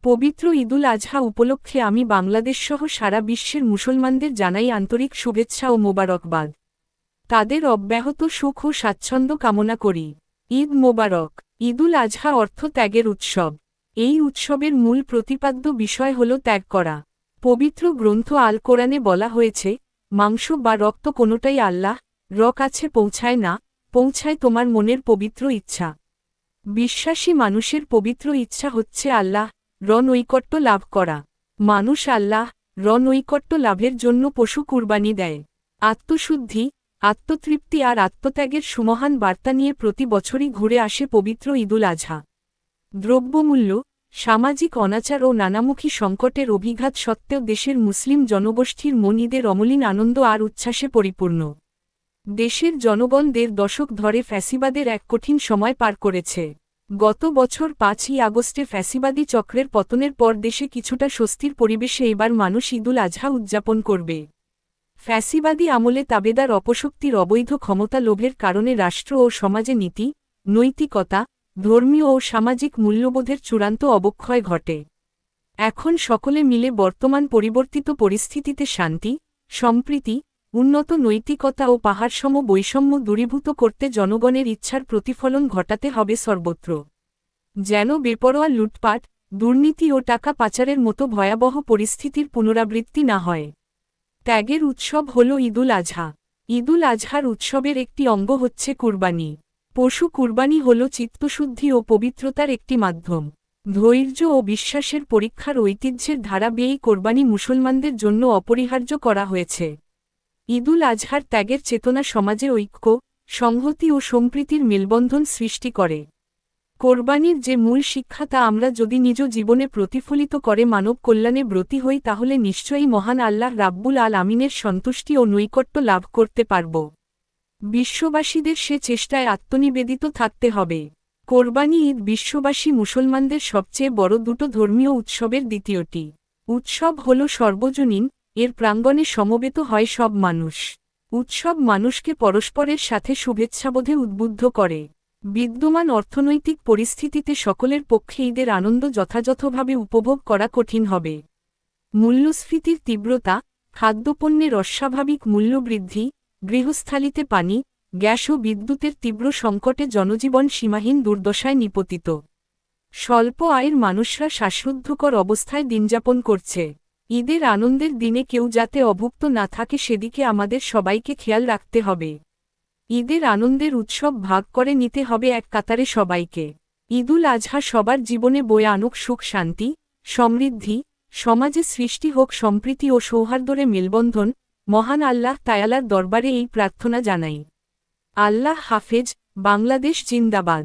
পবিত্র ঈদুল আজহা উপলক্ষে আমি বাংলাদেশসহ সারা বিশ্বের মুসলমানদের জানাই আন্তরিক শুভেচ্ছা ও মোবারকবাদ। তাদের অব্যাহত সুখ ও স্বাচ্ছন্দ্য কামনা করি। ঈদ মোবারক। ঈদুল আজহা অর্থ ত্যাগের উৎসব। এই উৎসবের মূল প্রতিপাদ্য বিষয় হল ত্যাগ করা। পবিত্র গ্রন্থ আল কোরআনে বলা হয়েছে, মাংস বা রক্ত কোনোটাই আল্লাহ কাছে পৌঁছায় না, পৌঁছায় তোমার মনের পবিত্র ইচ্ছা। বিশ্বাসী মানুষের পবিত্র ইচ্ছা হচ্ছে আল্লাহ নৈকট্য লাভ করা। মানুষ আল্লাহ নৈকট্য লাভের জন্য পশু কুরবানি দেয়। আত্মশুদ্ধি, আত্মতৃপ্তি আর আত্মত্যাগের সুমহান বার্তা নিয়ে প্রতি বছরই ঘুরে আসে পবিত্র ঈদুল আজহা। দ্রব্যমূল্য, সামাজিক অনাচার ও নানামুখী সংকটের অভিঘাত সত্ত্বেও দেশের মুসলিম জনগোষ্ঠীর মন ঈদের অমলিন আনন্দ আর উচ্ছ্বাসে পরিপূর্ণ। দেশের জনগণ ১.৫ দশক ধরে ফ্যাসিবাদের এক কঠিন সময় পার করেছে। গত বছর ৫ই আগস্টে ফ্যাসিবাদী চক্রের পতনের পর দেশে কিছুটা স্বস্তির পরিবেশে এবার মানুষ ঈদুল আজহা উদযাপন করবে। ফ্যাসিবাদী আমলে তাবেদার অপশক্তির অবৈধ ক্ষমতা লোভের কারণে রাষ্ট্র ও সমাজে নীতি, নৈতিকতা, ধর্মীয় ও সামাজিক মূল্যবোধের চূড়ান্ত অবক্ষয় ঘটে। এখন সকলে মিলে বর্তমান পরিবর্তিত পরিস্থিতিতে শান্তি, সম্প্রীতি, উন্নত নৈতিকতা ও পাহাড়সম বৈষম্য দূরীভূত করতে জনগণের ইচ্ছার প্রতিফলন ঘটাতে হবে সর্বত্র। যেন বেপরোয়া লুটপাট, দুর্নীতি ও টাকা পাচারের মতো ভয়াবহ পরিস্থিতির পুনরাবৃত্তি না হয়। ত্যাগের উৎসব হল ঈদুল আজহা। ঈদুল আজহার উৎসবের একটি অঙ্গ হচ্ছে কুরবানি। পশু কুরবানি হল চিত্তশুদ্ধি ও পবিত্রতার একটি মাধ্যম। ধৈর্য ও বিশ্বাসের পরীক্ষার ঐতিহ্যের ধারা বেয়েই কোরবানি মুসলমানদের জন্য অপরিহার্য করা হয়েছে। ঈদুল আজহার ত্যাগের চেতনা সমাজে ঐক্য, সংহতি ও সম্প্রীতির মেলবন্ধন সৃষ্টি করে। কোরবানির যে মূল শিক্ষা তা আমরা যদি নিজ জীবনে প্রতিফলিত করে মানব কল্যাণে ব্রতী হই তাহলে নিশ্চয়ই মহান আল্লাহ রাব্বুল আলামিনের সন্তুষ্টি ও নৈকট্য লাভ করতে পারব। বিশ্ববাসীদের সে চেষ্টায় আত্মনিবেদিত থাকতে হবে। কোরবানি ঈদ বিশ্ববাসী মুসলমানদের সবচেয়ে বড় দুটো ধর্মীয় উৎসবের দ্বিতীয়টি। উৎসব হল সর্বজনীন, এর প্রাঙ্গণে সমবেত হয় সব মানুষ। উৎসব মানুষকে পরস্পরের সাথে শুভেচ্ছাবোধে উদ্বুদ্ধ করে। বিদ্যমান অর্থনৈতিক পরিস্থিতিতে সকলের পক্ষে ঈদের আনন্দ যথাযথভাবে উপভোগ করা কঠিন হবে। মূল্যস্ফীতির তীব্রতা, খাদ্যপণ্যের অস্বাভাবিক মূল্যবৃদ্ধি, গৃহস্থালিতে পানি, গ্যাস ও বিদ্যুতের তীব্র সংকটে জনজীবন সীমাহীন দুর্দশায় নিপতিত। স্বল্প আয়ের মানুষরা শ্বাসরুদ্ধকর অবস্থায় দিনযাপন করছে। ঈদের আনন্দের দিনে কেউ যাতে অভুক্ত না থাকে সেদিকে আমাদের সবাইকে খেয়াল রাখতে হবে। ঈদের আনন্দের উৎসব ভাগ করে নিতে হবে এক কাতারে সবাইকে। ঈদুল আজহা সবার জীবনে বয়ে আনুক সুখ শান্তি, সমৃদ্ধি, সমাজে সৃষ্টি হোক সম্প্রীতি ও সৌহার্দ্যের মেলবন্ধন। মহান আল্লাহ তায়ালার দরবারে এই প্রার্থনা জানাই। আল্লাহ হাফেজ। বাংলাদেশ জিন্দাবাদ।